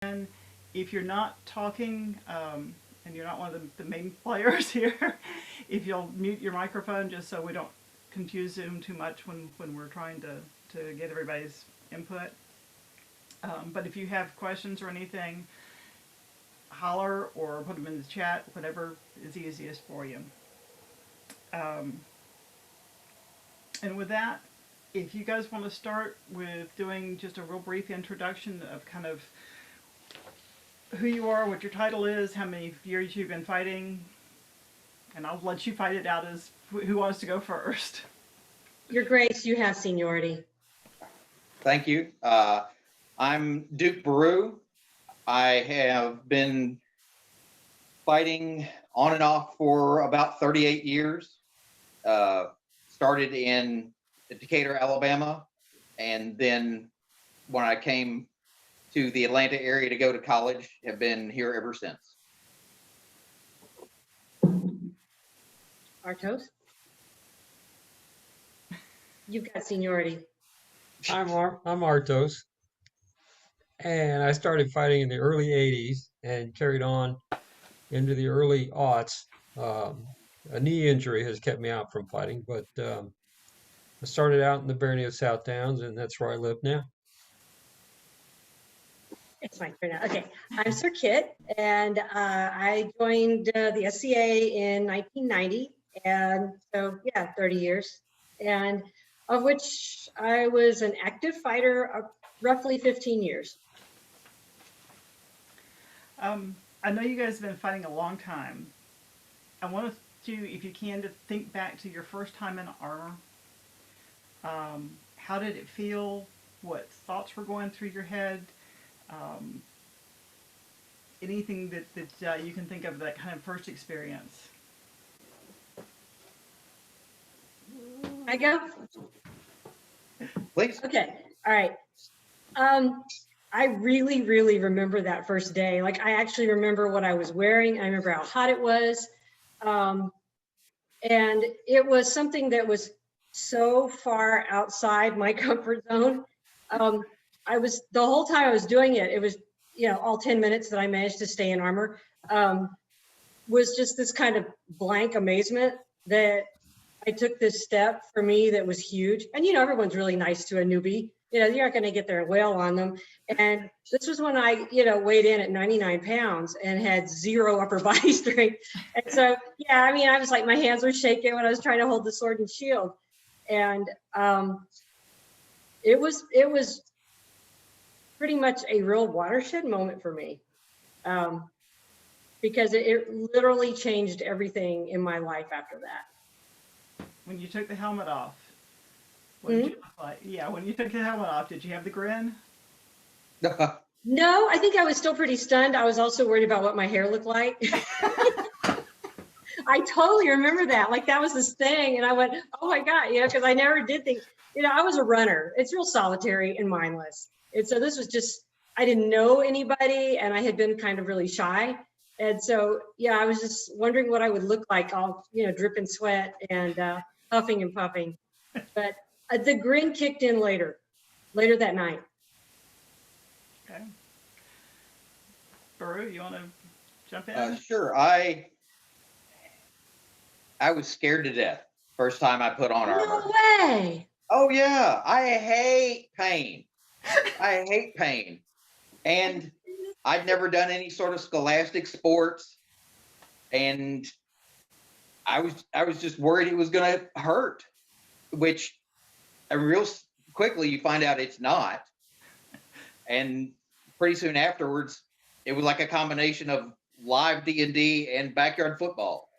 And if you're not talking, and you're not one of the main players here, if you'll mute your microphone just so we don't confuse Zoom too much when we're trying to get everybody's input. But if you have questions or anything, holler or put them in the chat, whatever is easiest for you. Um, and with that, if you guys want to start with doing just a real brief introduction of kind of who you are, what your title is, how many years you've been fighting, and I'll let you fight it out as who wants to go first. Your Grace, you have seniority. Thank you. I'm Duke Boru. I have been fighting on and off for about 38 years. Started in Decatur, Alabama, and then when I came to the Atlanta area to go to college, have been here ever since. Artos? You've got seniority. I'm Artos, and I started fighting in the early '80s and carried on into the early aughts. A knee injury has kept me out from fighting, but I started out in the barony of South Downs, and that's where I live now. It's my turn now. Okay, I'm Syr Kytte, and I joined the SCA in 1990, and so yeah, 30 years, and of which I was an active fighter of roughly 15 years. I know you guys have been fighting a long time. I want you, if you can, to think back to your first time in armor. How did it feel? What thoughts were going through your head? Um, Anything that you can think of that kind of first experience? I go? Please. Okay, all right. I really, really remember that first day. Like, I actually remember what I was wearing. I remember how hot it was. And it was something that was so far outside my comfort zone. The whole time I was doing it, it was, all 10 minutes that I managed to stay in armor, was just this kind of blank amazement that I took this step for me that was huge. And, everyone's really nice to a newbie. You're not going to get there and wail on them. And this was when I, weighed in at 99 pounds and had zero upper body strength. And so, yeah, I was like, my hands were shaking when I was trying to hold the sword and shield. And it was pretty much a real watershed moment for me, because it literally changed everything in my life after that. When you took the helmet off, what did you look like? Yeah, when you took the helmet off, did you have the grin? No, I think I was still pretty stunned. I was also worried about what my hair looked like. I totally remember that. Like, that was this thing. And I went, oh my God, because I never did think, I was a runner. It's real solitary and mindless. And so this was just, I didn't know anybody and I had been kind of really shy. And so, yeah, I was just wondering what I would look like, all, dripping sweat and huffing and puffing. But the grin kicked in later that night. Okay. Boru, you want to jump in? Sure. I was scared to death first time I put on armor. No way. Oh yeah, I hate pain. I hate pain. And I'd never done any sort of scholastic sports, and I was just worried it was going to hurt, which real quickly you find out it's not. And pretty soon afterwards, it was like a combination of live D&D and backyard football.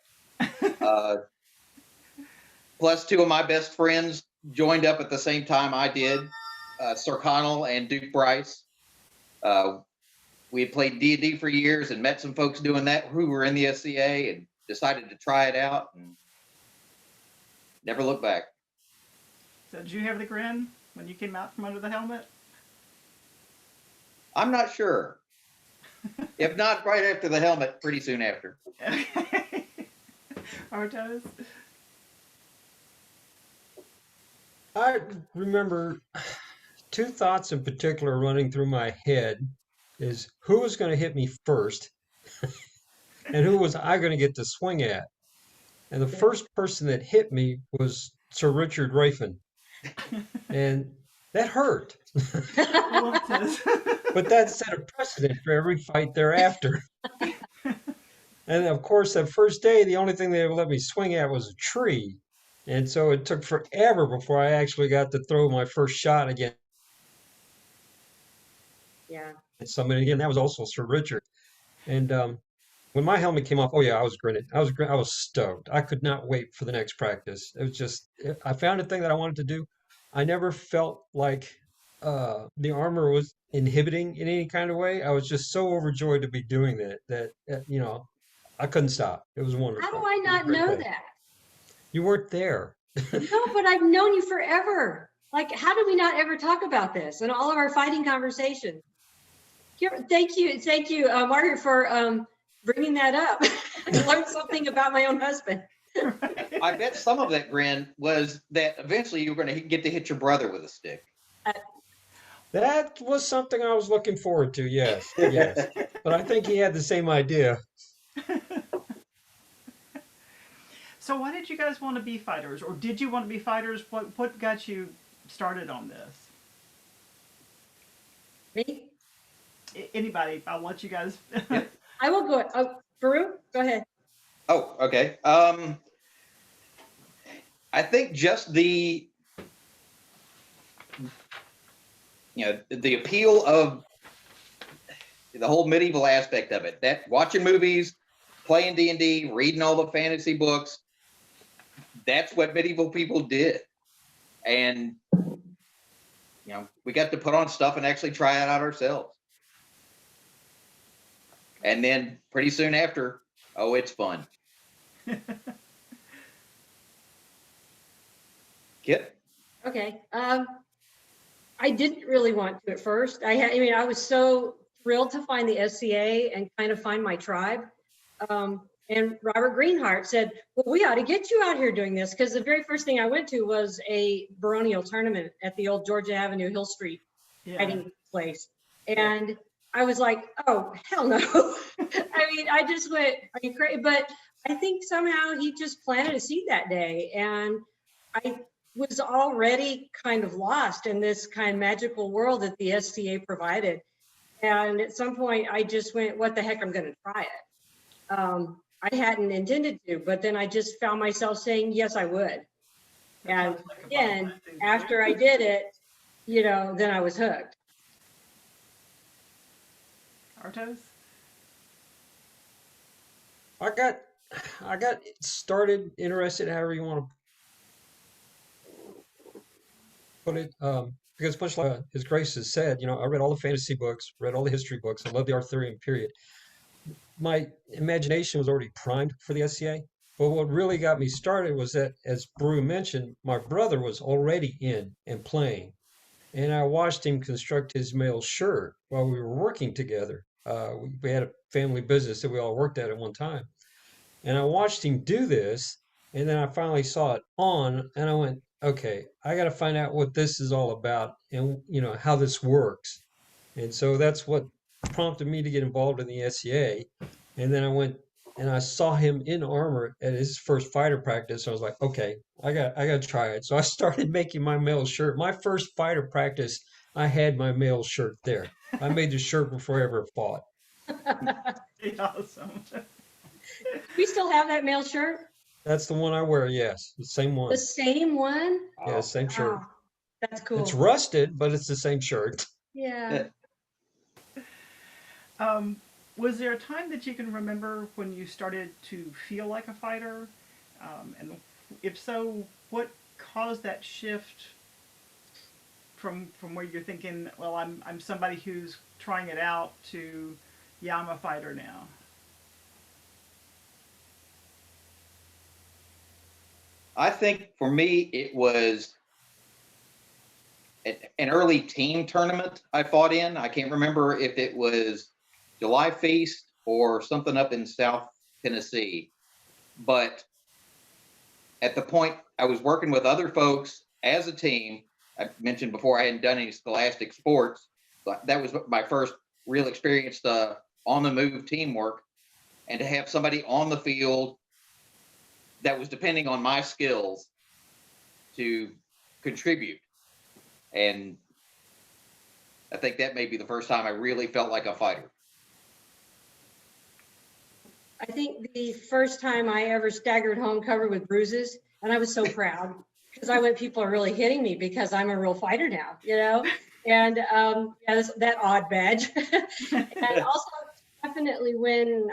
Plus, two of my best friends joined up at the same time I did, Sir Connell and Duke Bryce. We had played D&D for years and met some folks doing that who were in the SCA and decided to try it out and never looked back. So did you have the grin when you came out from under the helmet? I'm not sure. If not right after the helmet, pretty soon after. Artos? I remember two thoughts in particular running through my head. is who was going to hit me first and who was I going to get to swing at. And the first person that hit me was Sir Richard Rayfin. And that hurt. But that set a precedent for every fight thereafter. And of course, that first day, the only thing they would let me swing at was a tree. And so it took forever before I actually got to throw my first shot against Yeah. somebody. Again, that was also Sir Richard. And when my helmet came off, oh yeah, I was grinning. I was stoked. I could not wait for the next practice. It was just, I found a thing that I wanted to do. I never felt like the armor was inhibiting in any kind of way. I was just so overjoyed to be doing that you know, I couldn't stop. It was wonderful. How do I It was a not great know day. that? You weren't there. No, but I've known you forever. Like, how did we not ever talk about this in all of our fighting conversations? Thank you, Margaret, for bringing that up. I learned something about my own husband. I bet some of that grin was that eventually you were going to get to hit your brother with a stick. That was something I was looking forward to. Yes, yes. But I think he had the same idea. So why did you guys want to be fighters, or did you want to be fighters? What got you started on this? Me? Anybody? I'll let you guys. I will go. Oh, Baru, go ahead. Oh, okay. I think just the the appeal of the whole medieval aspect of it. That watching movies, playing D&D, reading all the fantasy books. That's what medieval people did, and we got to put on stuff and actually try it out ourselves. And then pretty soon after, oh, it's fun. Kit? Okay. I didn't really want to at first. I was so thrilled to find the SCA and kind of find my tribe. And Robert Greenhart said, well, we ought to get you out here doing this, because the very first thing I went to was a baronial tournament at the old Georgia Avenue, Hill Street fighting place. And I was like, oh, hell no. I just went, are you crazy? But I think somehow he just planted a seed that day. And I was already kind of lost in this kind of magical world that the SCA provided. And at some point I just went, what the heck, I'm going to try it. I hadn't intended to, but then I just found myself saying, yes, I would. And again, after I did it, then I was hooked. Artos? I got started, interested, however you want to put it, because much like His Grace has said, I read all the fantasy books, read all the history books. I love the Arthurian period. My imagination was already primed for the SCA, but what really got me started was that, as Brew mentioned, my brother was already in and playing, and I watched him construct his mail shirt while we were working together. We had a family business that we all worked at one time. And I watched him do this, and then I finally saw it on, and I went, okay, I got to find out what this is all about and, how this works. And so that's what prompted me to get involved in the SCA. And then I went and I saw him in armor at his first fighter practice. I was like, okay, I got to try it. So I started making my male shirt. My first fighter practice, I had my male shirt there. I made the shirt before I ever fought. Awesome. We still have that male shirt? That's the one I wear, yes. The same one. The same one? Yeah, same shirt. Oh, that's cool. It's rusted, but it's the same shirt. Yeah. Was there a time that you can remember when you started to feel like a fighter? And if so, what caused that shift from where you're thinking, well, I'm somebody who's trying it out, to, yeah, I'm a fighter now? I think for me, it was an early team tournament I fought in. I can't remember if it was July Feast or something up in South Tennessee. But at the point I was working with other folks as a team, I mentioned before I hadn't done any scholastic sports, but that was my first real experienced on the move teamwork, and to have somebody on the field that was depending on my skills to contribute. And I think that may be the first time I really felt like a fighter. I think the first time I ever staggered home covered with bruises, and I was so proud because I went, people are really hitting me because I'm a real fighter now, you know? And yeah, that odd badge. And also definitely when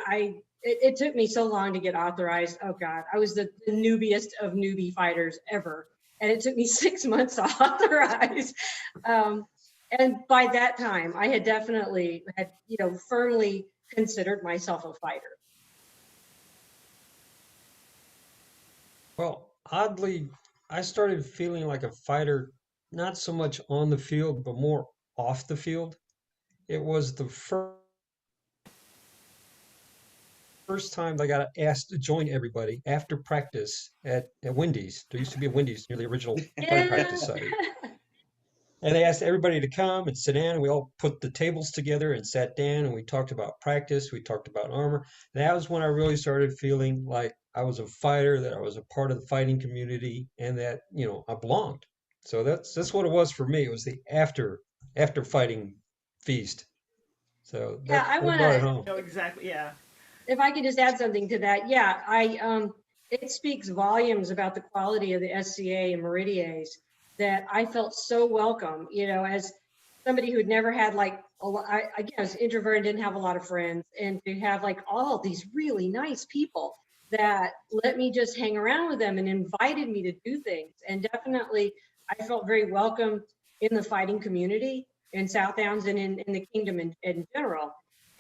it took me so long to get authorized. Oh God, I was the newbiest of newbie fighters ever. And it took me 6 months to authorize. And by that time, I had definitely had, you know, firmly considered myself a fighter. Well, oddly, I started feeling like a fighter, not so much on the field, but more off the field. It was the first time I got asked to join everybody after practice at Wendy's. There used to be a Wendy's near the original target Yeah. practice site. And they asked everybody to come and sit down. And we all put the tables together and sat down and we talked about practice. We talked about armor. And that was when I really started feeling like I was a fighter, that I was a part of the fighting community, and that, you know, I belonged. So that's what it was for me. It was the after fighting feast. So Yeah, I that want brought it to, home. No, exactly. Yeah. if I could just add something to that. Yeah, it speaks volumes about the quality of the SCA and Meridies that I felt so welcome, you know, as somebody who had never had like a lot, again, I was introverted, didn't have a lot of friends, and to have like all these really nice people that let me just hang around with them and invited me to do things. And definitely, I felt very welcome in the fighting community in South Downs and in the kingdom in general.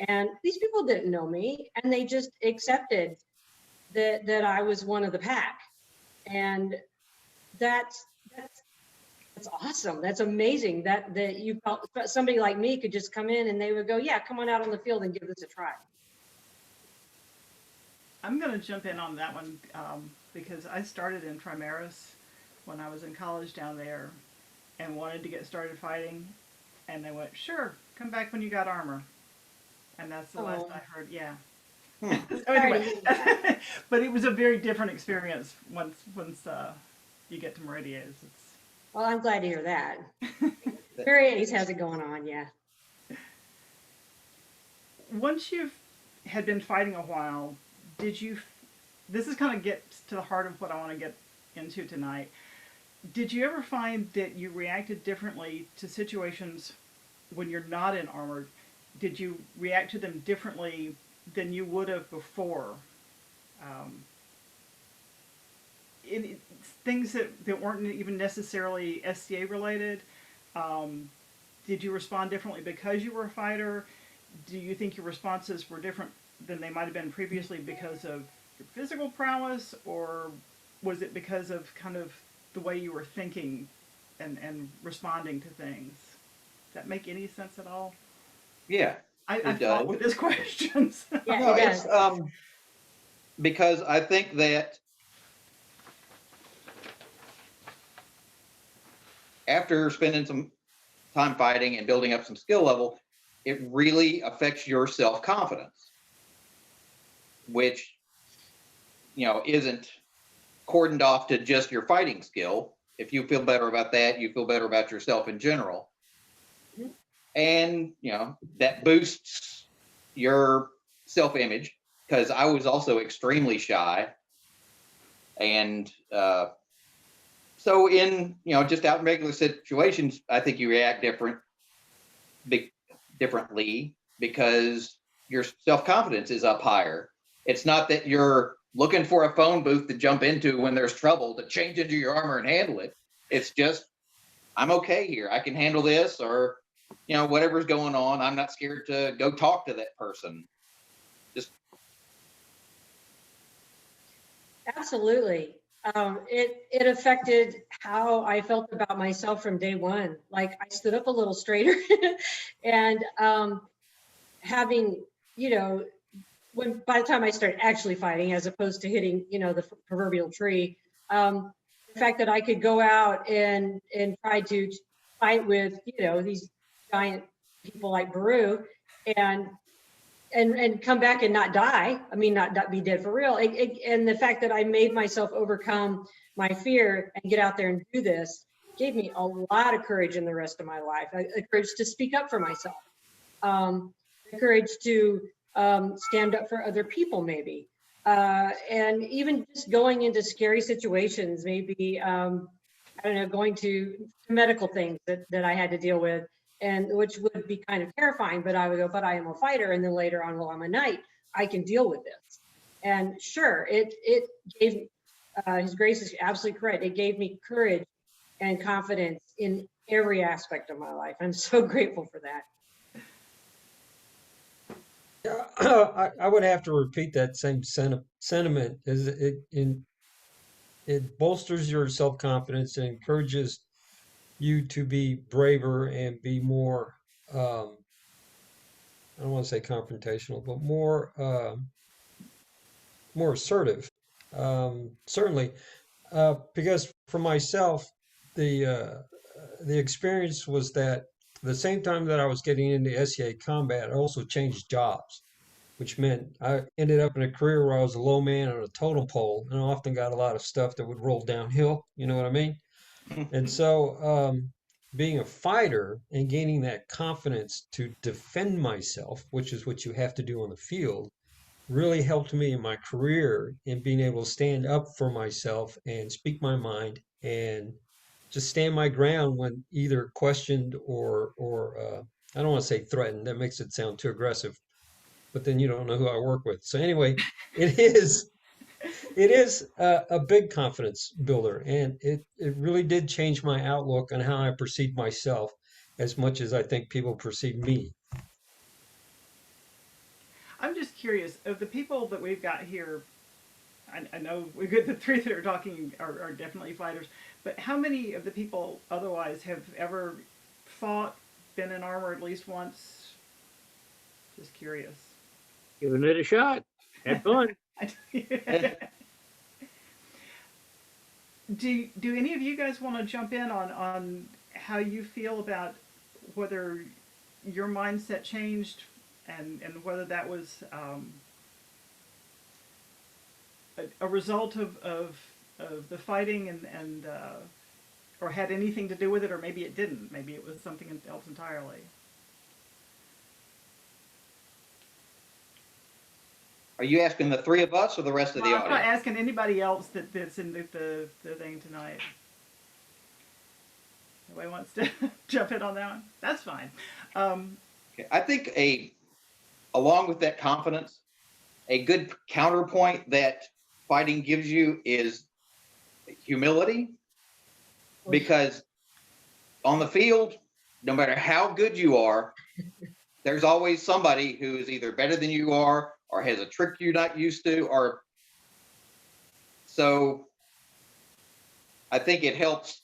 And these people didn't know me, and they just accepted that I was one of the pack. And that's awesome. That's amazing that you felt somebody like me could just come in and they would go, yeah, come on out on the field and give this a try. I'm going to jump in on that one because I started in Trimaris when I was in college down there and wanted to get started fighting. And they went, sure, come back when you got armor. And that's the last Oh. I heard. Yeah. Hmm. So Sorry to anyway, hear that. but it was a very different experience once you get to Meridias. Well, I'm glad to hear that. Mary Ace has it going on, yeah. Once you've had been fighting a while, did you? This is kind of gets to the heart of what I want to get into tonight. Did you ever find that you reacted differently to situations when you're not in armor? Did you react to them differently than you would have before? Um, Things that weren't even necessarily SCA related. Um, did you respond differently because you were a fighter? Do you think your responses were different than they might have been previously because of your physical prowess, or was it because of kind of the way you were thinking and responding to things? Does that make any sense at all? Yeah, I it fought does. with his questions. Yeah, No, it it's does. because I think that after spending some time fighting and building up some skill level, it really affects your self-confidence, which, you know, isn't cordoned off to just your fighting skill. If you feel better about that, you feel better about yourself in general. Mhm. And, you know, that boosts your self-image, because I was also extremely shy. And so in, you know, just out in regular situations, I think you react differently because your self-confidence is up higher. It's not that you're looking for a phone booth to jump into when there's trouble to change into your armor and handle it. It's just, I'm okay here. I can handle this, or, you know, whatever's going on. I'm not scared to go talk to that person. Just Absolutely. It affected how I felt about myself from day one. Like I stood up a little straighter and having, you know, when by the time I started actually fighting, as opposed to hitting, you know, the proverbial tree, the fact that I could go out and try to fight with, you know, these giant people like Boru, and come back and not die. I mean, not be dead for real. And the fact that I made myself overcome my fear and get out there and do this gave me a lot of courage in the rest of my life. The courage to speak up for myself, the courage to stand up for other people, maybe, and even just going into scary situations, maybe I don't know, going to medical things that I had to deal with, and which would be kind of terrifying, but I would go, but I am a fighter. And then later on, well, I'm a knight, I can deal with this. And sure, it gave, His Grace is absolutely correct. It gave me courage and confidence in every aspect of my life. I'm so grateful for that. Yeah, I would have to repeat that same sentiment. Is it bolsters your self-confidence and encourages you to be braver and be more, I don't want to say confrontational, but more assertive. Certainly, because for myself, the experience was that the same time that I was getting into SEA combat, I also changed jobs, which meant I ended up in a career where I was a low man on a totem pole, and I often got a lot of stuff that would roll downhill. You know what I mean? And so, being a fighter and gaining that confidence to defend myself, which is what you have to do on the field, really helped me in my career in being able to stand up for myself and speak my mind and just stand my ground when either questioned or I don't want to say threatened. That makes it sound too aggressive, but then you don't know who I work with. So anyway, it is it is a big confidence builder, and it really did change my outlook on how I perceive myself as much as I think people perceive me. I'm just curious of the people that we've got here. I know we've got the three that are talking are definitely fighters, but how many of the people otherwise have ever fought, been in armor at least once? Just curious. Giving it a shot. Had fun. Do any of you guys want to jump in on how you feel about whether your mindset changed and whether that was a result of the fighting and or had anything to do with it, or maybe it didn't. Maybe it was something else entirely. Are you asking the three of us or the rest of the Well, I'm not audience? asking anybody else that's in the thing tonight. Nobody wants to jump in on that one? That's fine. Okay, I think along with that confidence, a good counterpoint that fighting gives you is humility, because on the field, no matter how good you are, there's always somebody who is either better than you are or has a trick you're not used to, or so I think it helps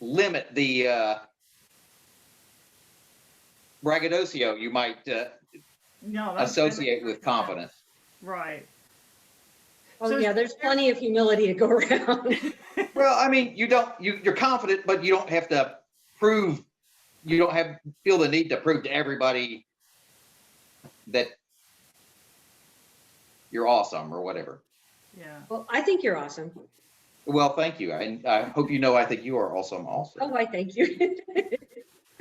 limit the braggadocio you might No, associate with confidence. Right. Oh, So- yeah, there's plenty of humility to go around. Well, I mean, you're confident, but you don't have to prove, you don't feel the need to prove to everybody that you're awesome or whatever. Yeah. Well, I think you're awesome. Well, thank you. And I hope you know I think you are awesome also. Oh, I thank you.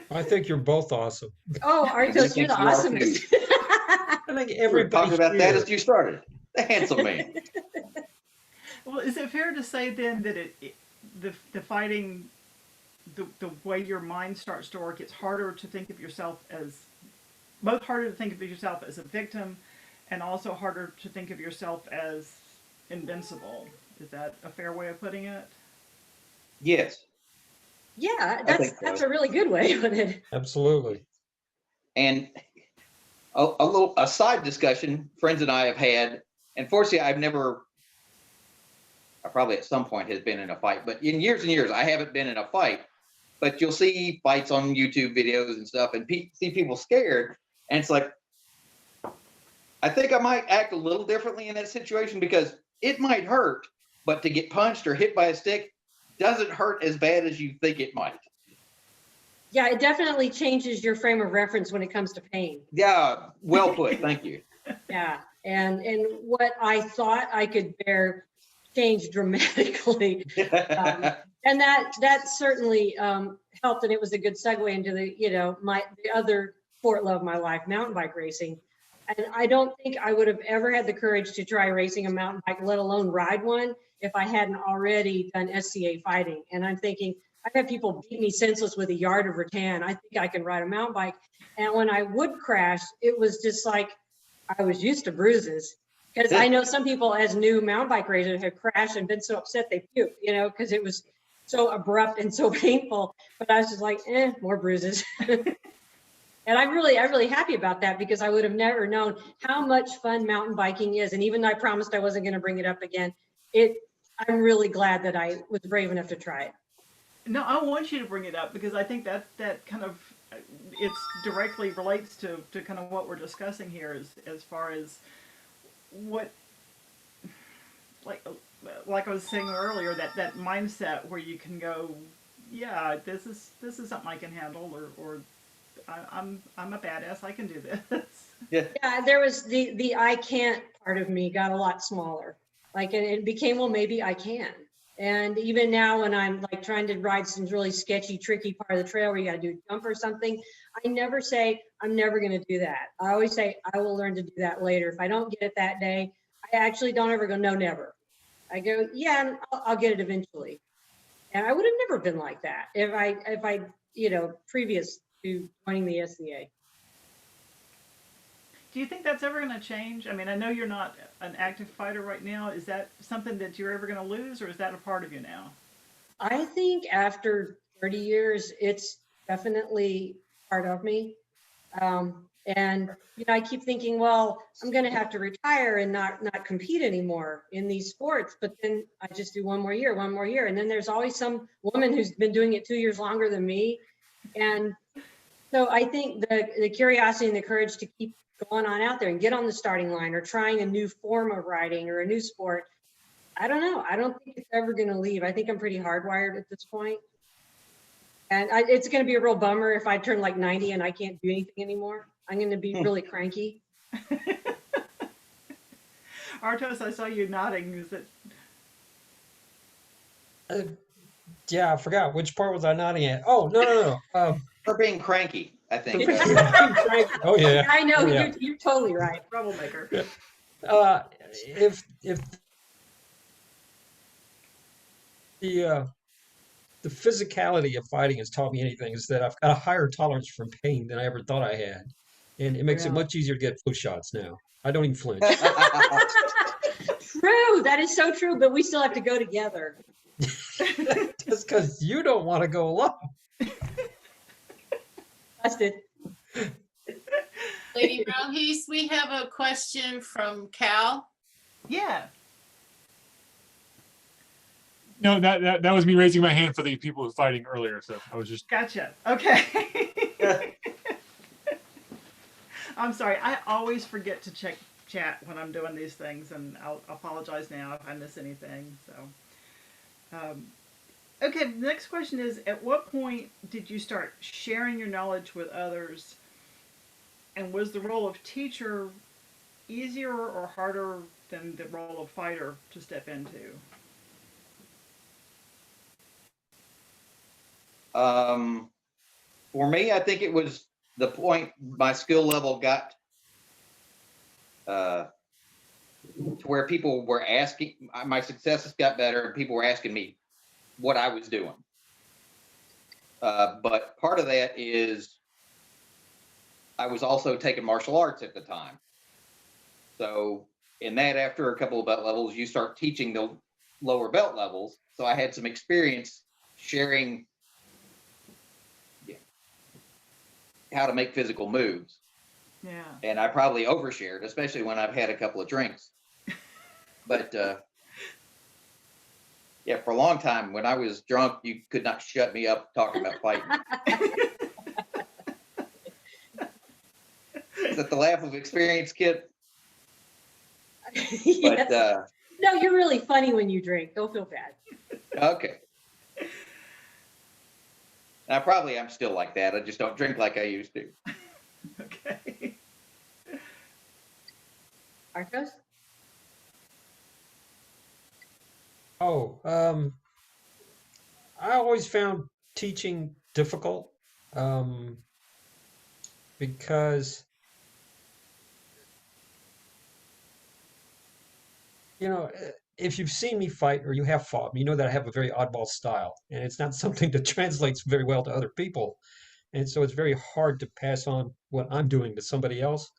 I think you're both awesome. Oh, Artos, you're the You are awesomest. I think We were everybody talking about that here. as you started. The handsome man. Well, is it fair to say then that the fighting, the way your mind starts to work, it's harder to think of yourself as, both harder to think of yourself as a victim and also harder to think of yourself as invincible? Is that a fair way of putting it? Yes. Yeah, I think so. that's a really good way of it. Absolutely. And a side discussion friends and I have had, and fortunately I probably at some point has been in a fight, but in years and years, I haven't been in a fight, but you'll see fights on YouTube videos and stuff and see people scared. And it's like, I think I might act a little differently in that situation because it might hurt, but to get punched or hit by a stick doesn't hurt as bad as you think it might. Yeah, it definitely changes your frame of reference when it comes to pain. Yeah, well put. Thank you. Yeah, and what I thought I could bear changed dramatically. And that certainly helped, and it was a good segue into the other sport love of my life, mountain bike racing. And I don't think I would have ever had the courage to try racing a mountain bike, let alone ride one, if I hadn't already done SCA fighting. And I'm thinking, I've had people beat me senseless with a yard of rattan. I think I can ride a mountain bike. And when I would crash, it was just like I was used to bruises. Because I know some people, as new mountain bike racers, have crashed and been so upset they puked, because it was so abrupt and so painful. But I was just like, more bruises. And I'm really happy about that, because I would have never known how much fun mountain biking is. And even though I promised I wasn't going to bring it up again, I'm really glad that I was brave enough to try it. No, I want you to bring it up because I think that kind of it's directly relates to kind of what we're discussing here as far as what like I was saying earlier, that mindset where you can go, yeah, this is something I can handle, or I'm a badass, I can do this. Yeah, there was the I can't part of me got a lot smaller. Like, and it became, well, maybe I can. And even now, when I'm like trying to ride some really sketchy, tricky part of the trail where you got to do a jump or something, I never say I'm never going to do that. I always say I will learn to do that later. If I don't get it that day, I actually don't ever go, no, never. I go, yeah, I'll get it eventually. And I would have never been like that if I previous to joining the SCA. Do you think that's ever going to change? I mean, I know you're not an active fighter right now. Is that something that you're ever going to lose, or is that a part of you now? I think after 30 years, it's definitely part of me. And I keep thinking, well, I'm going to have to retire and not compete anymore in these sports. But then I just do one more year, and then there's always some woman who's been doing it 2 years longer than me. And so I think the curiosity and the courage to keep going on out there and get on the starting line or trying a new form of riding or a new sport, I don't know. I don't think it's ever going to leave. I think I'm pretty hardwired at this point. And it's going to be a real bummer if I turn like 90 and I can't do anything anymore. I'm going to be really cranky. Artos, I saw you nodding. Is it? Yeah, I forgot which part was I nodding at. Oh, no. For being cranky, I think. Oh yeah. I know, Oh, yeah. you're totally right. Troublemaker. If the physicality of fighting has taught me anything, is that I've got a higher tolerance for pain than I ever thought I had, and it makes it much easier to get flu shots now. I don't even flinch. True, that is so true. But we still have to go together. Just because you don't want to go alone. Busted. Lady Rohais, we have a question from Cal. Yeah. No, that was me raising my hand for the people who were fighting earlier. So I was just. Gotcha. Okay. I'm sorry. I always forget to check chat when I'm doing these things, and I'll apologize now if I miss anything. So, okay. The next question is: at what point did you start sharing your knowledge with others? And was the role of teacher easier or harder than the role of fighter to step into? For me, I think it was the point my skill level got to where people were asking, my successes got better and people were asking me what I was doing. But part of that is I was also taking martial arts at the time. So in that, after a couple of belt levels, you start teaching the lower belt levels. So I had some experience sharing how to make physical moves. Yeah. And I probably overshared, especially when I've had a couple of drinks. But yeah, for a long time, when I was drunk, you could not shut me up talking about fighting. Is that the laugh of experience, kid? Yes. But No, you're really funny when you drink. Don't feel bad. okay. And I'm still like that. I just don't drink like I used to. Okay. Artos? Oh, I always found teaching difficult, um, because, if you've seen me fight or you have fought me, you know that I have a very oddball style, and it's not something that translates very well to other people. And so it's very hard to pass on what I'm doing to somebody else.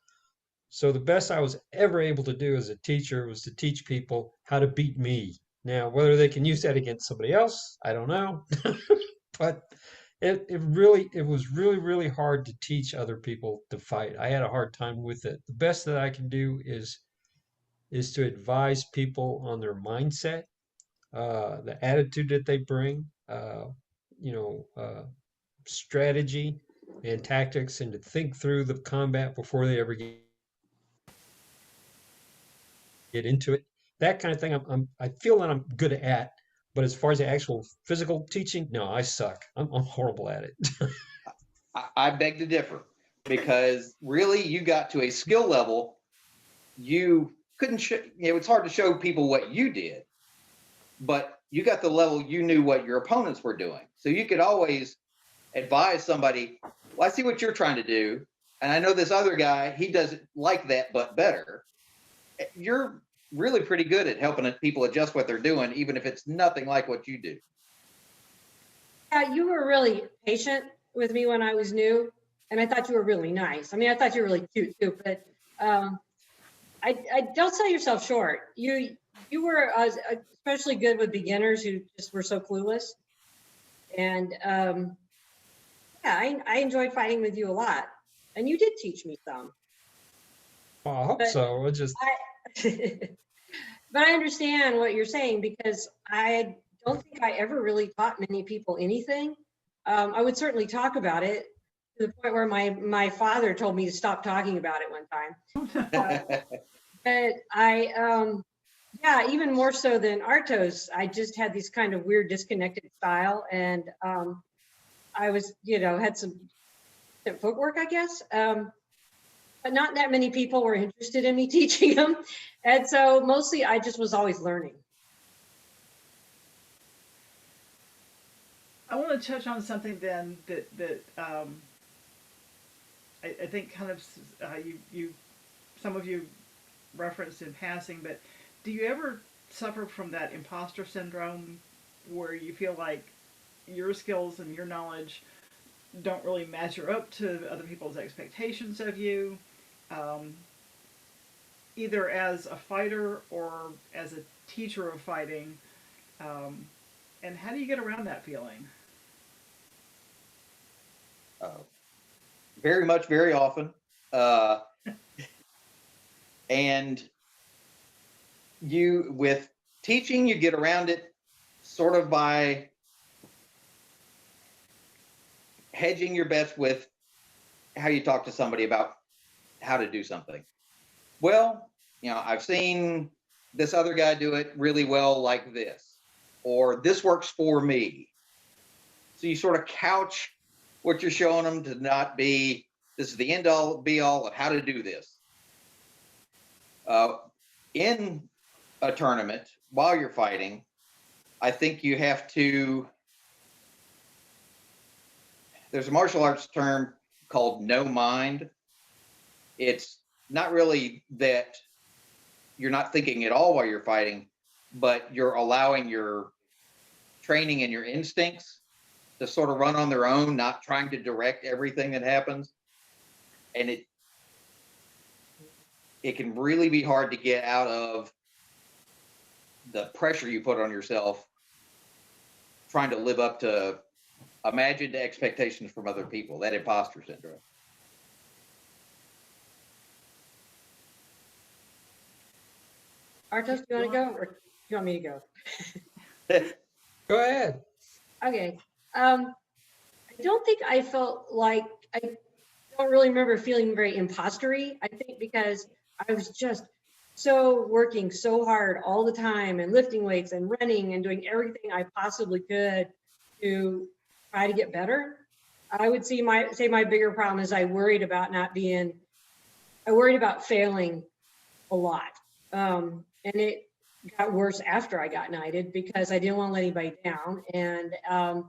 So the best I was ever able to do as a teacher was to teach people how to beat me. Now, whether they can use that against somebody else, I don't know. But it was really, really hard to teach other people to fight. I had a hard time with it. The best that I can do is to advise people on their mindset, the attitude that they bring, you know, strategy and tactics, and to think through the combat before they ever get into it. That kind of thing, I feel that I'm good at. But as far as the actual physical teaching, no, I suck. I'm horrible at it. I beg to differ because really you got to a skill level you couldn't show. It's hard to show people what you did, but you got the level you knew what your opponents were doing. So you could always advise somebody, well, I see what you're trying to do. And I know this other guy, he does it like that, but better. You're really pretty good at helping people adjust what they're doing, even if it's nothing like what you do. Yeah, you were really patient with me when I was new, and I thought you were really nice. I mean, I thought you were really cute too, but I don't sell yourself short. You were especially good with beginners who just were so clueless. And yeah, I enjoyed fighting with you a lot, and you did teach me some. Well, I hope But so. It just but I understand what you're saying because I don't think I ever really taught many people anything. I would certainly talk about it to the point where my father told me to stop talking about it one time. But yeah, even more so than Artos, I just had this kind of weird disconnected style, and I was, had some footwork, I guess. But not that many people were interested in me teaching them. And so mostly I just was always learning. I want to touch on something then that I think kind of some of you referenced in passing, but do you ever suffer from that imposter syndrome where you feel like your skills and your knowledge don't really measure up to other people's expectations of you, either as a fighter or as a teacher of fighting, and how do you get around that feeling? Very much, very often. And with teaching, you get around it sort of by hedging your bets with how you talk to somebody about how to do something. Well, I've seen this other guy do it really well like this, or this works for me. So you sort of couch what you're showing them to not be, this is the end all be all of how to do this. In a tournament, while you're fighting, I think you have to, there's a martial arts term called no mind. It's not really that you're not thinking at all while you're fighting, but you're allowing your training and your instincts to sort of run on their own, not trying to direct everything that happens. And it can really be hard to get out of the pressure you put on yourself trying to live up to imagined expectations from other people, that imposter syndrome. Artos, do you want to go or do you want me to go? go ahead. Okay. I don't think I felt like, I don't really remember feeling very impostery. I think because I was just working so hard all the time and lifting weights and running and doing everything I possibly could to try to get better. I would say my bigger problem is I worried about failing a lot. And it got worse after I got knighted because I didn't want to let anybody down. And I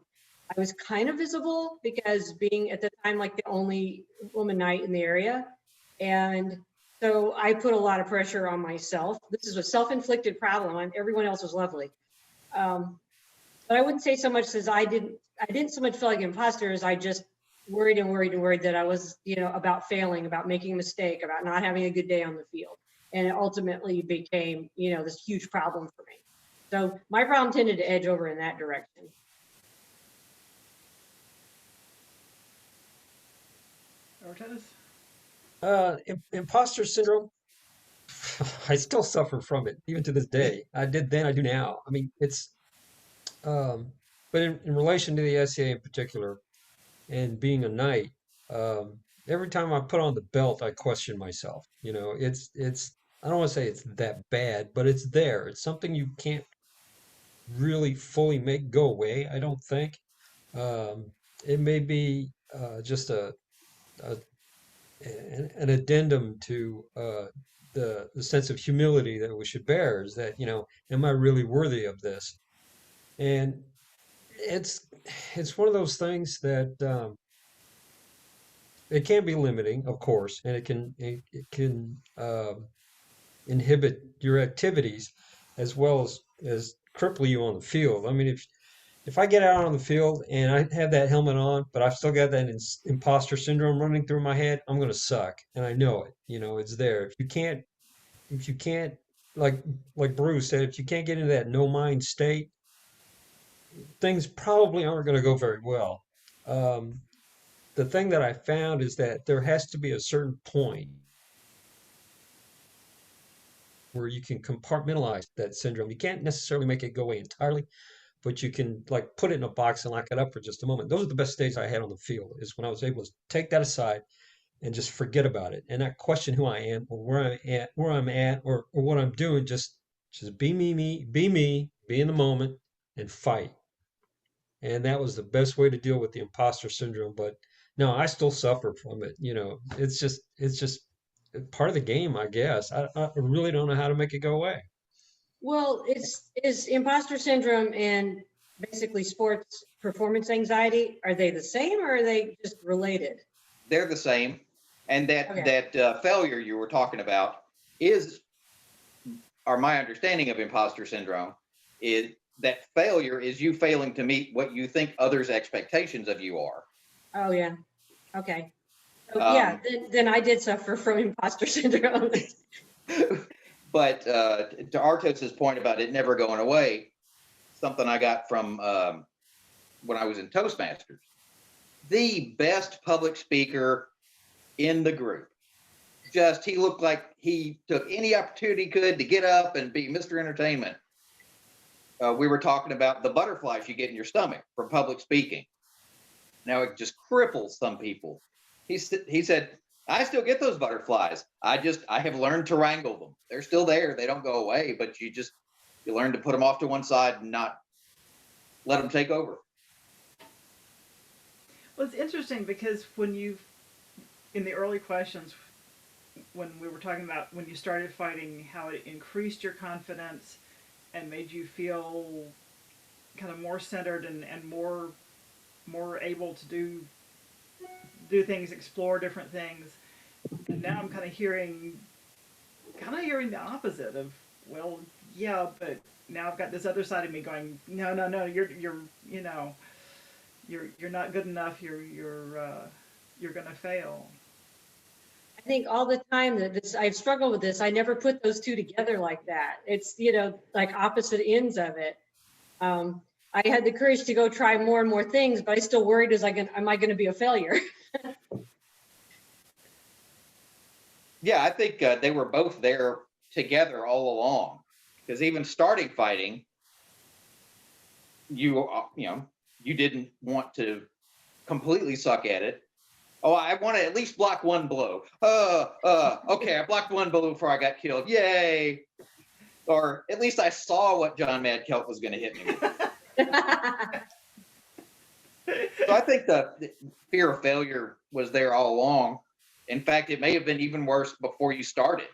was kind of visible because being at the time like the only woman knight in the area. And so I put a lot of pressure on myself. This is a self-inflicted problem. Everyone else was lovely. But I wouldn't say so much as I didn't so much feel like an imposter as I just worried and worried and worried that I was, about failing, about making a mistake, about not having a good day on the field. And it ultimately became, this huge problem for me. So my problem tended to edge over in that direction. Artos? Imposter syndrome, I still suffer from it, even to this day. I did then, I do now. I mean, but in relation to the SCA in particular, and being a knight, every time I put on the belt, I question myself. I don't want to say it's that bad, but it's there. It's something you can't really fully make go away, I don't think. Um, it may be just a an addendum to the sense of humility that we should bear is that, am I really worthy of this? And it's it's one of those things that it can be limiting, of course, and it can inhibit your activities as well as cripple you on the field. I mean, if I get out on the field and I have that helmet on, but I've still got that imposter syndrome running through my head, I'm gonna suck, and I know it. It's there. If you can't, like Bruce said, if you can't get into that no mind state, things probably aren't going to go very well. Um, the thing that I found is that there has to be a certain point where you can compartmentalize that syndrome. You can't necessarily make it go away entirely, but you can like put it in a box and lock it up for just a moment. Those are the best days I had on the field, is when I was able to take that aside and just forget about it and not question who I am or where I'm at or what I'm doing. Just be me, be in the moment and fight. And that was the best way to deal with the imposter syndrome. But no, I still suffer from it. It's just part of the game, I guess. I really don't know how to make it go away. Well, is imposter syndrome and basically sports performance anxiety, are they the same or are they just related? They're the same. And Okay. that failure you were talking about or my understanding of imposter syndrome is that failure is you failing to meet what you think others' expectations of you are. Oh, yeah. Okay. So, yeah, then I did suffer from imposter syndrome. But to Artos's point about it never going away, something I got from when I was in Toastmasters, the best public speaker in the group. He looked like he took any opportunity he could to get up and be Mr. Entertainment. We were talking about the butterflies you get in your stomach from public speaking. Now it just cripples some people. He said, I still get those butterflies. I have learned to wrangle them. They're still there. They don't go away, but you learn to put them off to one side and not let them take over. Well, it's interesting because in the early questions, when we were talking about when you started fighting, how it increased your confidence and made you feel kind of more centered and more able to do things, explore different things. And now I'm kind of hearing the opposite of, well, yeah, but now I've got this other side of me going, no, you're not good enough. You're gonna fail. I think all the time that I've struggled with this. I never put those two together like that. It's, like opposite ends of it. I had the courage to go try more and more things, but I still worried, am I going to be a failure? Yeah, I think they were both there together all along. Because even starting fighting, you didn't want to completely suck at it. Oh, I want to at least block one blow. Okay, I blocked one blow before I got killed. Yay! Or at least I saw what John Madkelt was going to hit me with. So I think the fear of failure was there all along. In fact, it may have been even worse before you started.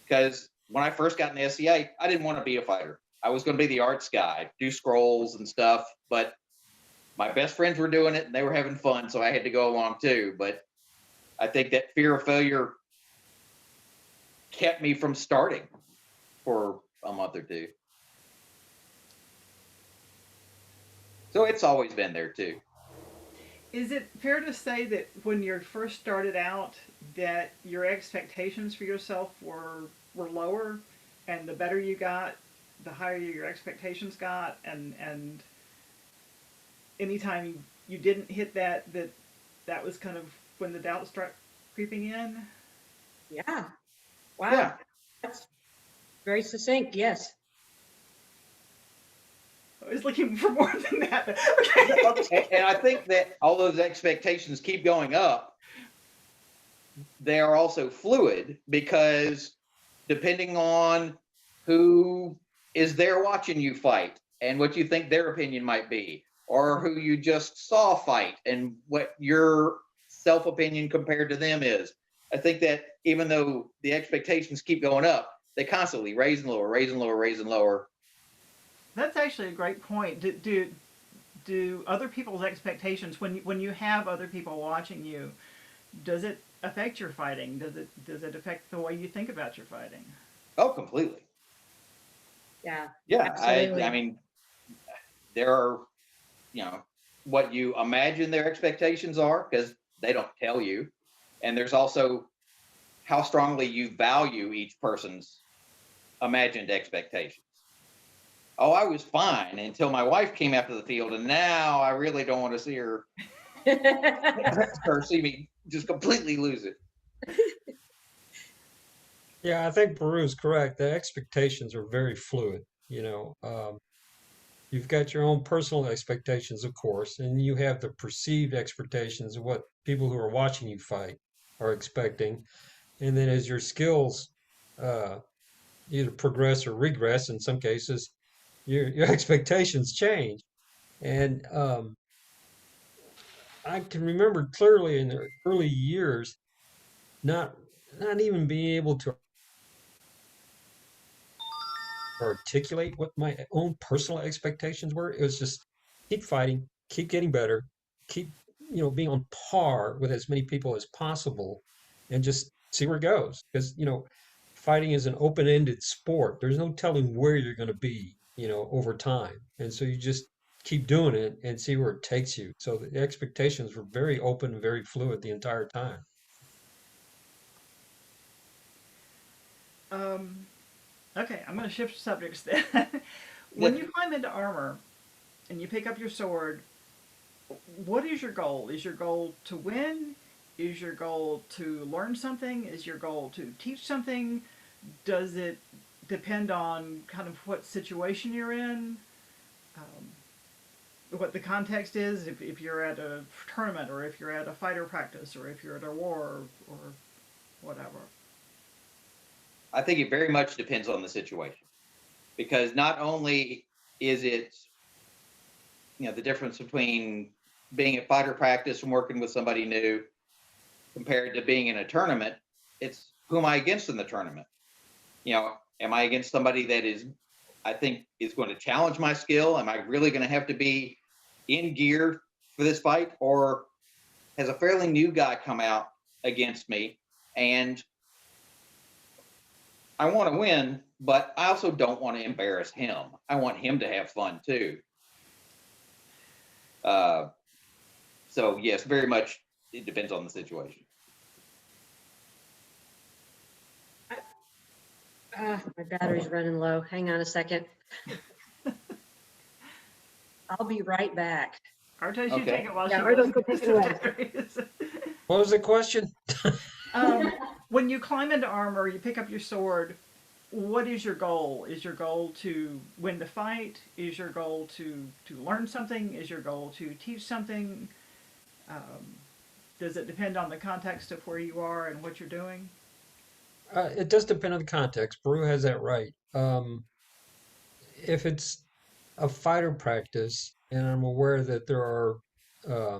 Because when I first got in the SCA, I didn't want to be a fighter. I was going to be the arts guy, do scrolls and stuff. But my best friends were doing it and they were having fun, so I had to go along too. But I think that fear of failure kept me from starting for a month or two. So it's always been there too. Is it fair to say that when you first started out, that your expectations for yourself were lower, and the better you got, the higher your expectations got, and anytime you didn't hit that was kind of when the doubt started creeping in? Yeah. Wow. Yeah. That's very succinct. Yes. I was looking for more than that. Okay. And I think that all those expectations keep going up. They are also fluid because depending on who is there watching you fight and what you think their opinion might be, or who you just saw fight and what your self opinion compared to them is. I think that even though the expectations keep going up, they constantly raise and lower, raise and lower, raise and lower. That's actually a great point. Do other people's expectations, when you have other people watching you, does it affect your fighting? Does it affect the way you think about your fighting? Oh, completely. Yeah. Yeah. Absolutely. I mean, there are, what you imagine their expectations are because they don't tell you. And there's also how strongly you value each person's imagined expectations. Oh, I was fine until my wife came out to the field, and now I really don't want to see her see me just completely lose it. Yeah, I think Baru's correct. The expectations are very fluid. You've got your own personal expectations, of course, and you have the perceived expectations of what people who are watching you fight are expecting. And then as your skills uh, either progress or regress, in some cases, your expectations change. And I can remember clearly in the early years not not even being able to articulate what my own personal expectations were. It was just keep fighting, keep getting better, keep being on par with as many people as possible, and just see where it goes. Because fighting is an open-ended sport. There's no telling where you're going to be, over time, and so you just keep doing it and see where it takes you. So the expectations were very open and very fluid the entire time. Um, okay, I'm going to shift subjects then. When you climb into armor and you pick up your sword, what is your goal? Is your goal to win? Is your goal to learn something? Is your goal to teach something? Does it depend on kind of what situation you're in? What the context is, if you're at a tournament, or if you're at a fighter practice, or if you're at a war, or whatever? I think it very much depends on the situation because not only is it, the difference between being at fighter practice and working with somebody new compared to being in a tournament, it's who am I against in the tournament? Am I against somebody that I think is going to challenge my skill? Am I really going to have to be in gear for this fight? Or has a fairly new guy come out against me and I want to win, but I also don't want to embarrass him. I want him to have fun too. So yes, very much it depends on the situation. My battery's running low. Hang on a second. I'll be right back. Artos, you Okay. take it while Yeah, she Artos, goes go take it away. batteries. What was the question? When you climb into armor, you pick up your sword. What is your goal? Is your goal to win the fight? Is your goal to learn something? Is your goal to teach something? Does it depend on the context of where you are and what you're doing? It does depend on the context. Baru has that right. If it's a fighter practice and I'm aware that there are uh,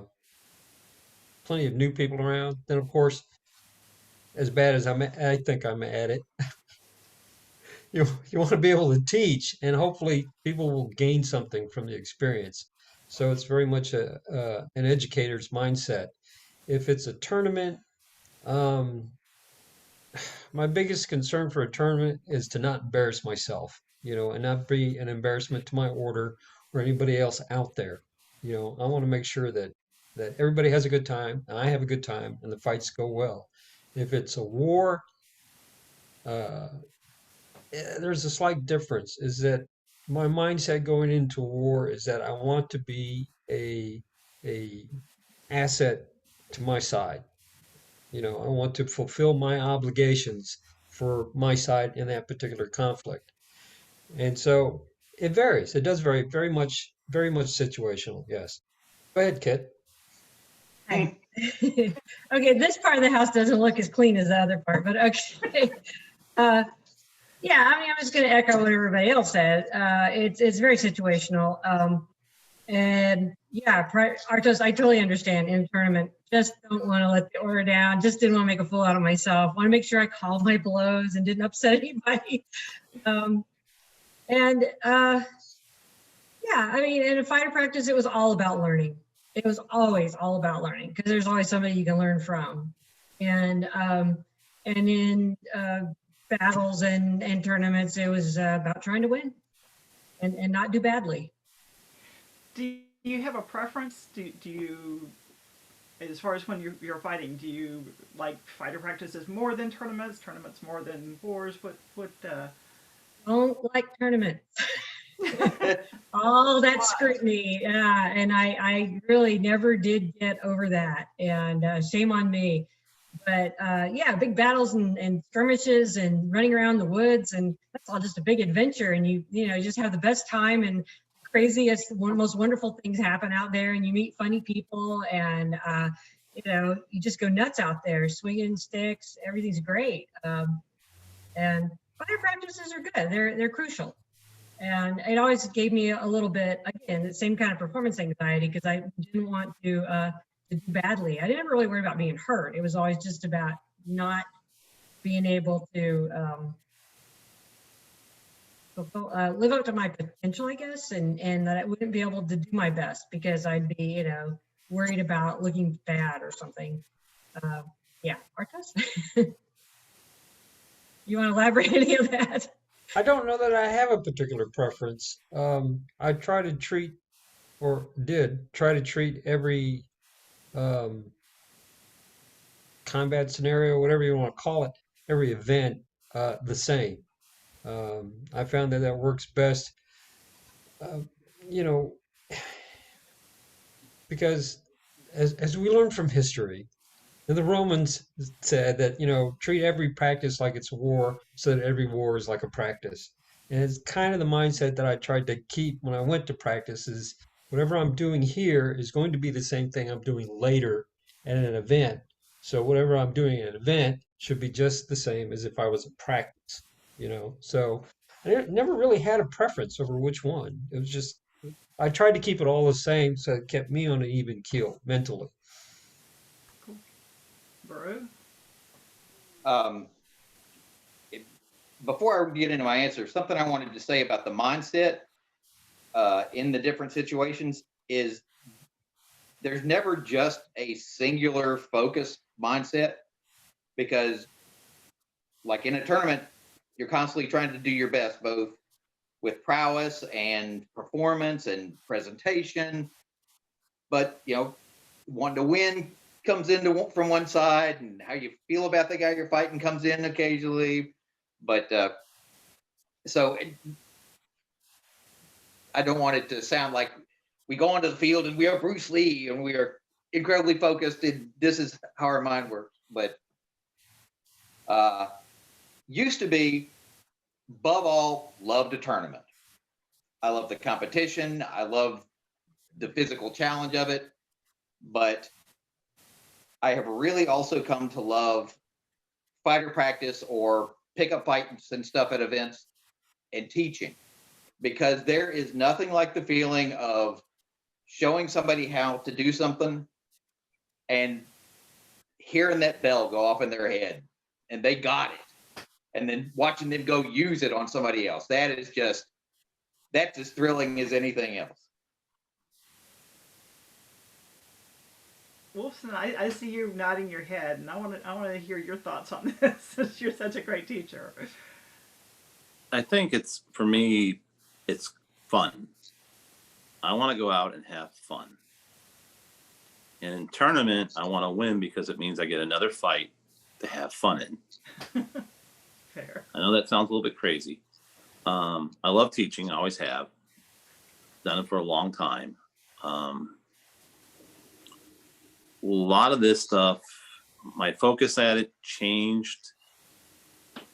plenty of new people around. Then, of course, as bad as I think I'm at it, you want to be able to teach, and hopefully people will gain something from the experience. So it's very much an educator's mindset. If it's a tournament, um, my biggest concern for a tournament is to not embarrass myself, and not be an embarrassment to my order or anybody else out there. I want to make sure that everybody has a good time, and I have a good time, and the fights go well. If it's a war, uh, there's a slight difference. Is that my mindset going into war is that I want to be a asset to my side. I want to fulfill my obligations for my side in that particular conflict. And so it varies. It does vary very much situational. Yes. Go ahead, Kit. Hi. Okay, this part of the house doesn't look as clean as the other part, but okay. Uh, yeah, I mean, I'm just going to echo what everybody else said. It's very situational. And yeah, Artos, I totally understand in tournament. Just don't want to let the order down. Just didn't want to make a fool out of myself. Want to make sure I called my blows and didn't upset anybody. And yeah, I mean, in a fighter practice, it was all about learning. It was always all about learning because there's always somebody you can learn from. And in battles and tournaments, it was about trying to win and not do badly. Do you have a preference? Do you, as far as when you're fighting, do you like fighter practices more than tournaments? Tournaments more than wars? What? Don't like tournaments. All that scrutiny, yeah, and I really never did get over that, and shame on me. But yeah, big battles and skirmishes and running around the woods, and that's all just a big adventure, and you just have the best time, and craziest, most wonderful things happen out there, and you meet funny people, and you just go nuts out there, swinging sticks, everything's great, and fire practices are good. They're crucial. And it always gave me a little bit, again, the same kind of performance anxiety because I didn't want to do badly. I didn't really worry about being hurt. It was always just about not being able to live up to my potential, I guess, and that I wouldn't be able to do my best because I'd be, worried about looking bad or something. Yeah, Artos? You want to elaborate any of that? I don't know that I have a particular preference. I try to treat, or did try to treat every um, combat scenario, whatever you want to call it, every event the same. I found that works best, uh, you know, because as we learn from history, and the Romans said that, treat every practice like it's a war, so that every war is like a practice. And it's kind of the mindset that I tried to keep when I went to practice is whatever I'm doing here is going to be the same thing I'm doing later at an event. So whatever I'm doing at an event should be just the same as if I was at practice. So I never really had a preference over which one. It was just, I tried to keep it all the same, so it kept me on an even keel mentally. Cool. Boru? Um, Before I get into my answer, something I wanted to say about the mindset in the different situations is there's never just a singular focused mindset because, like in a tournament, you're constantly trying to do your best, both with prowess and performance and presentation. But, wanting to win comes into from one side, and how you feel about the guy you're fighting comes in occasionally. But so I don't want it to sound like we go onto the field and we are Bruce Lee and we are incredibly focused and this is how our mind works. But used to be, above all, loved a tournament. I love the competition. I love the physical challenge of it. But I have really also come to love fighter practice or pickup fights and stuff at events and teaching, because there is nothing like the feeling of showing somebody how to do something and hearing that bell go off in their head and they got it, and then watching them go use it on somebody else. That's as thrilling as anything else. Wolfson, I see you nodding your head, and I want to hear your thoughts on this, since you're such a great teacher. I think for me, it's fun. I want to go out and have fun. And in tournament, I want to win because it means I get another fight to have fun in. Fair. I know that sounds a little bit crazy. I love teaching. I always have. Done it for a long time. A lot of this stuff, my focus at it changed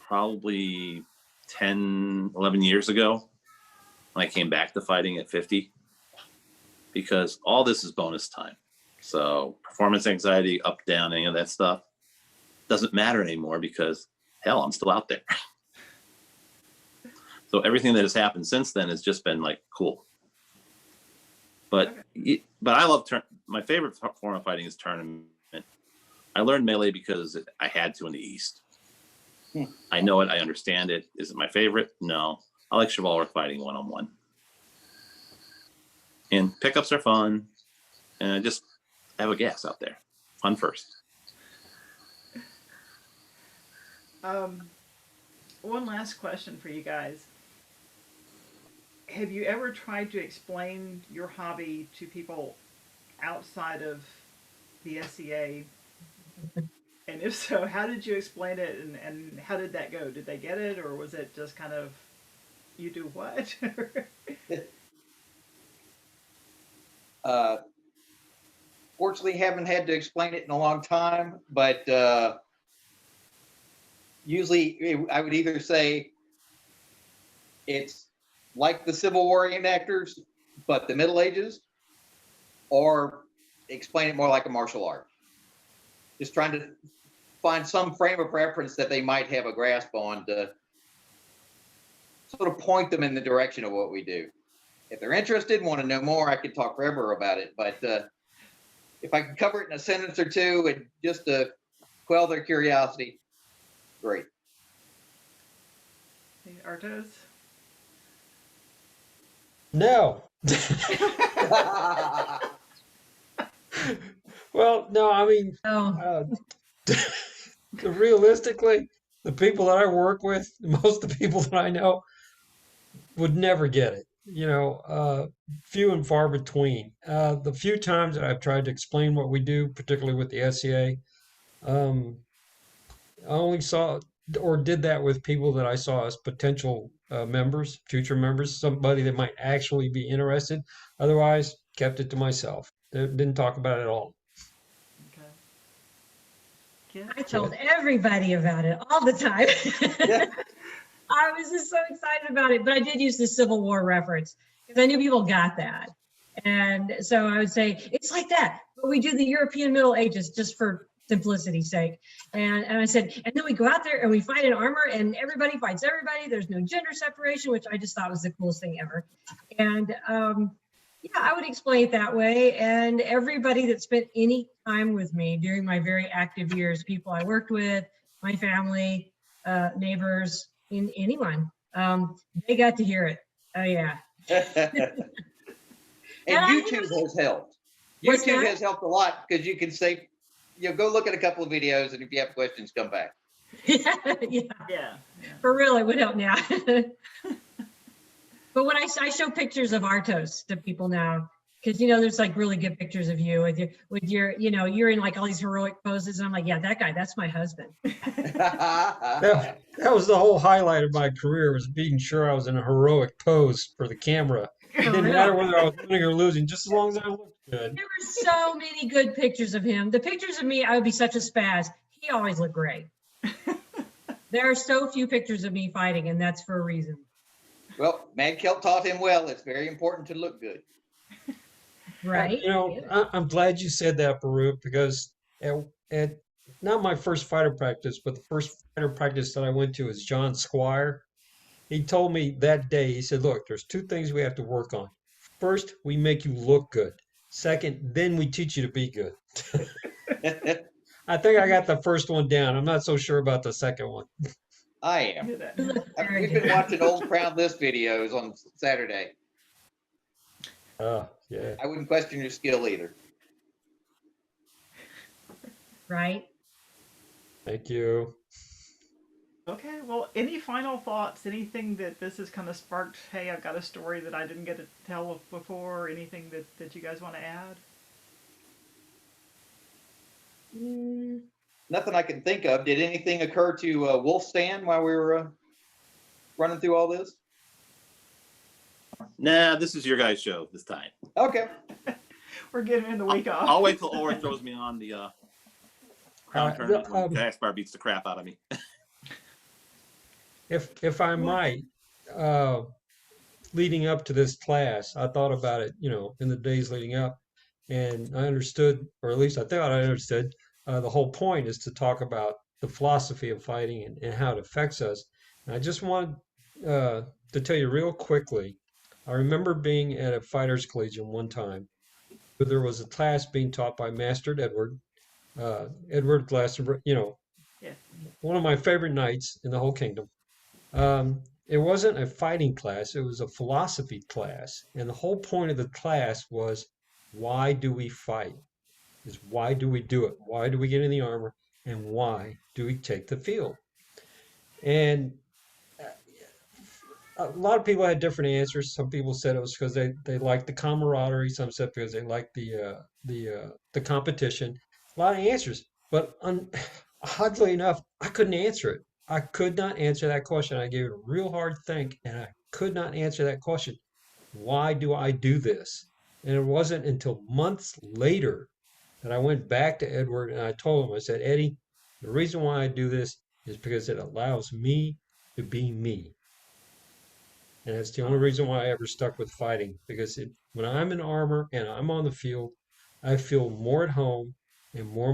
probably 10, 11 years ago when I came back to fighting at 50, because all this is bonus time. So performance anxiety, up, down, any of that stuff doesn't matter anymore because hell, I'm still out there. So everything that has happened since then has just been like cool. But I love my favorite form of fighting is tournament. I learned melee because I had to in the East. I know it. I understand it. Is it my favorite? No. I like chivalric fighting one-on-one. And pickups are fun. And I just have a gas out there. Fun first. One last question for you guys. Have you ever tried to explain your hobby to people outside of the SCA? And if so, how did you explain it, and how did that go? Did they get it, or was it just kind of, you do what? Fortunately, haven't had to explain it in a long time, but usually I would either say it's like the Civil War reenactors, but the Middle Ages, or explain it more like a martial art. Just trying to find some frame of reference that they might have a grasp on to sort of point them in the direction of what we do. If they're interested and want to know more, I could talk forever about it. But if I can cover it in a sentence or two and just to quell their curiosity, great. Artos? No. Well, no, I mean, Oh, realistically, the people that I work with, most of the people that I know would never get it. Few and far between. The few times that I've tried to explain what we do, particularly with the SCA, I only saw or did that with people that I saw as potential members, future members, somebody that might actually be interested. Otherwise, kept it to myself. Didn't talk about it at all. Okay. I told everybody about it all the time. I was just so excited about it, but I did use the Civil War reference because I knew people got that. And so I would say, it's like that, but we do the European Middle Ages just for simplicity's sake. And I said, and then we go out there and we fight in armor and everybody fights everybody. There's no gender separation, which I just thought was the coolest thing ever. And yeah, I would explain it that way. And everybody that spent any time with me during my very active years, people I worked with, my family, neighbors, anyone, they got to hear it. Oh yeah. And YouTube has helped. What's YouTube that? has helped a lot because you can say, go look at a couple of videos, and if you have questions, come back. Yeah, Yeah. for real, it would help now. But when I show pictures of Artos to people now, because there's like really good pictures of you with your you're in like all these heroic poses, and I'm like, yeah, that guy, that's my husband. That was the whole highlight of my career, was being sure I was in a heroic pose for the camera. It didn't matter whether I was winning or losing, just as long as I looked good. There were so many good pictures of him. The pictures of me, I would be such a spaz. He always looked great. There are so few pictures of me fighting, and that's for a reason. Well, Mad Kelp taught him well. It's very important to look good. Right? I'm glad you said that, Baruch, because at not my first fighter practice, but the first fighter practice that I went to is John Squire. He told me that day, he said, look, there's two things we have to work on. First, we make you look good. Second, then we teach you to be good. I think I got the first one down. I'm not so sure about the second one. I am. Do that. You look very We've been good. watching old Crown List videos on Saturday. Yeah. I wouldn't question your skill either. Right? Thank you. Okay, well, any final thoughts? Anything that this has kind of sparked? Hey, I've got a story that I didn't get to tell before. Anything that you guys want to add? Mm, Nothing I can think of. Did anything occur to Wolf Stan while we were running through all this? Nah, this is your guys' show this time. Okay. We're getting in the week off. I'll wait till Or throws me on the crown tournament when um, Gaspar beats the crap out of me. If I might, leading up to this class, I thought about it, in the days leading up, and I understood, or at least I thought I understood, the whole point is to talk about the philosophy of fighting and how it affects us. And I just wanted to tell you real quickly, I remember being at a fighters collegium one time, where there was a class being taught by Master Edward Glastonbury, Yeah. one of my favorite knights in the whole kingdom. It wasn't a fighting class, it was a philosophy class. And the whole point of the class was, why do we fight? Is why do we do it? Why do we get in the armor? And why do we take the field? And a lot of people had different answers. Some people said it was because they liked the camaraderie. Some said because they liked the competition. A lot of answers, but oddly enough, I couldn't answer it. I could not answer that question. I gave it a real hard think, and I could not answer that question. Why do I do this? And it wasn't until months later that I went back to Edward and I told him, I said, Eddie, the reason why I do this is because it allows me to be me. And that's the only reason why I ever stuck with fighting, because when I'm in armor and I'm on the field, I feel more at home and more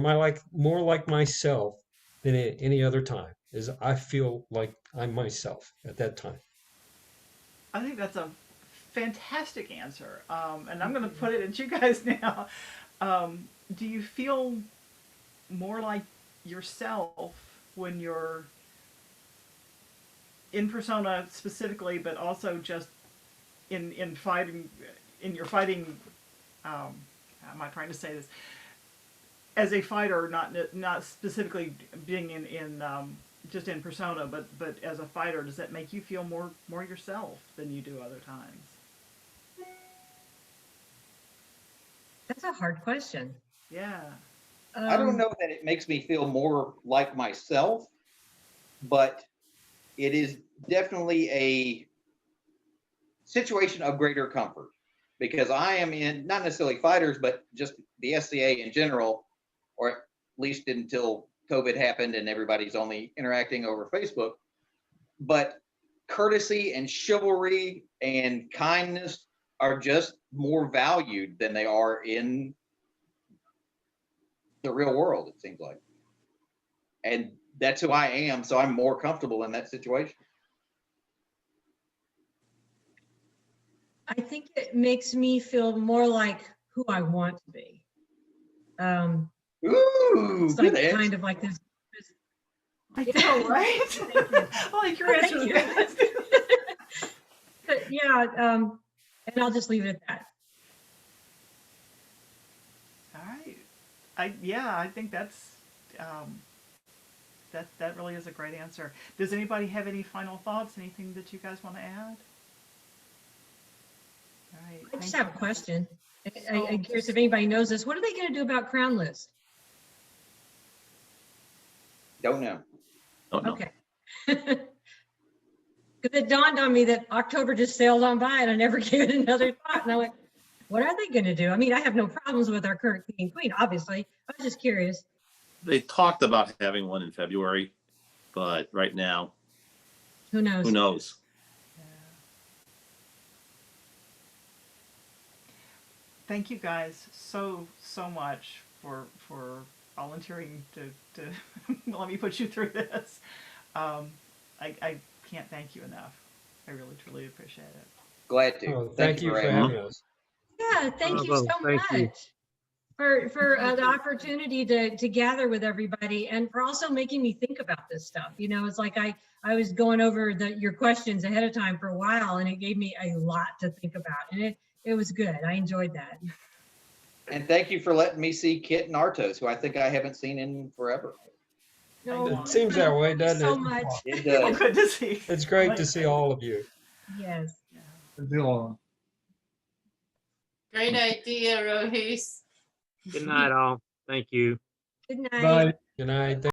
like myself than at any other time. Is I feel like I'm myself at that time. I think that's a fantastic answer. And I'm going to put it at you guys now. Do you feel more like yourself when you're in persona specifically, but also just in fighting, in your fighting? How am I trying to say this? As a fighter, not specifically being in just in persona, but as a fighter, does that make you feel more yourself than you do other times? that's a hard question. Yeah. I don't know that it makes me feel more like myself, but it is definitely a situation of greater comfort because I am in not necessarily fighters, but just the SCA in general, or at least until COVID happened and everybody's only interacting over Facebook. But courtesy and chivalry and kindness are just more valued than they are in the real world, it seems like. And that's who I am, so I'm more comfortable in that situation. I think it makes me feel more like who I want to be. Ooh, It's good like answer. kind of like this. I know, right? I like your answer. Thank you. But yeah, and I'll just leave it at that. All right. I think that's that really is a great answer. Does anybody have any final thoughts? Anything that you guys want to add? All right. I just thank have a you. question. I'm curious if anybody knows this. What are they going to do about Crown List? Don't know. Oh no. Okay. Because it dawned on me that October just sailed on by and I never gave it another thought. And I went, what are they going to do? I mean, I have no problems with our current king and queen, obviously. I was just curious. They talked about having one in February, but right now, Who knows? who knows? Thank you guys so much for volunteering to let me put you through this. I can't thank you enough. I really truly appreciate it. Glad to. Oh, thank you for for having me. having us. Yeah, thank you Bravo, so thank you. much for the opportunity to gather with everybody and for also making me think about this stuff. You know, it's like I was going over your questions ahead of time for a while, and it gave me a lot to think about, and it was good. I enjoyed that. And thank you for letting me see Kit and Artos, who I think I haven't seen in forever. No, It seems that way, thank you doesn't so it? much. It Oh, does. good to see. It's great to see all of you. Yes. Great idea, Rohis. Good night, all. Thank you. Good night. Bye. Good night.